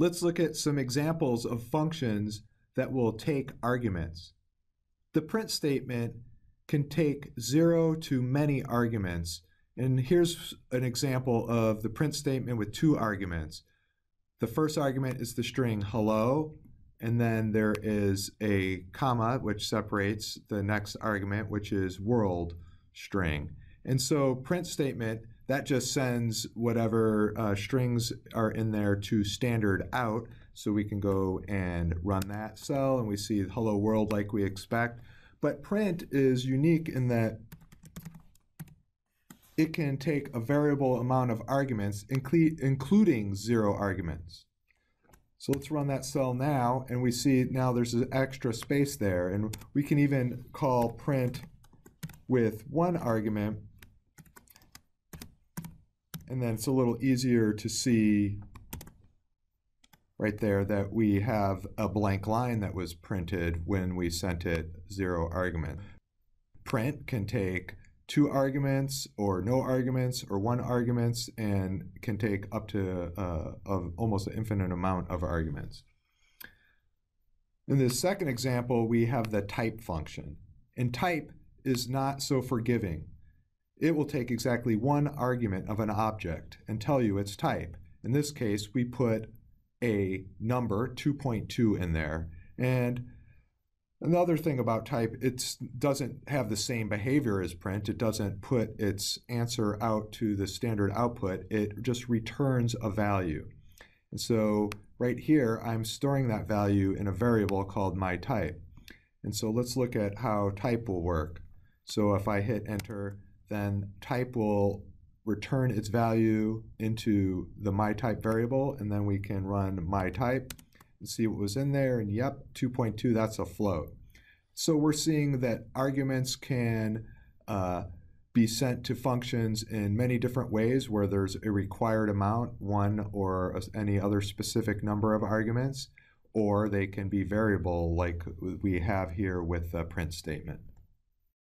Let's look at some examples of functions that will take arguments. The print statement can take 0 to many arguments. And here's an example of the print statement with 2 arguments. The first argument is the string hello, and then there is a comma which separates the next argument, which is world string. And so print statement, that just sends whatever strings are in there to standard out. So we can go and run that cell and we see hello world like we expect. But print is unique in that it can take a variable amount of arguments, including 0 arguments. So let's run that cell now, and we see now there's an extra space there, and we can even call print with 1 argument, and then it's a little easier to see right there that we have a blank line that was printed when we sent it 0 argument. Print can take 2 arguments or no arguments or 1 arguments and can take up to almost an infinite amount of arguments. In this second example, we have the type function. And type is not so forgiving. It will take exactly 1 argument of an object and tell you its type. In this case, we put a number, 2.2, in there. And another thing about type, it doesn't have the same behavior as print. It doesn't put its answer out to the standard output. It just returns a value. And so right here, I'm storing that value in a variable called myType. And so let's look at how type will work. So if I hit enter, then type will return its value into the myType variable, and then we can run myType and see what was in there, and yep, 2.2, that's a float. So we're seeing that arguments can be sent to functions in many different ways where there's a required amount, 1 or any other specific number of arguments, or they can be variable like we have here with the print statement.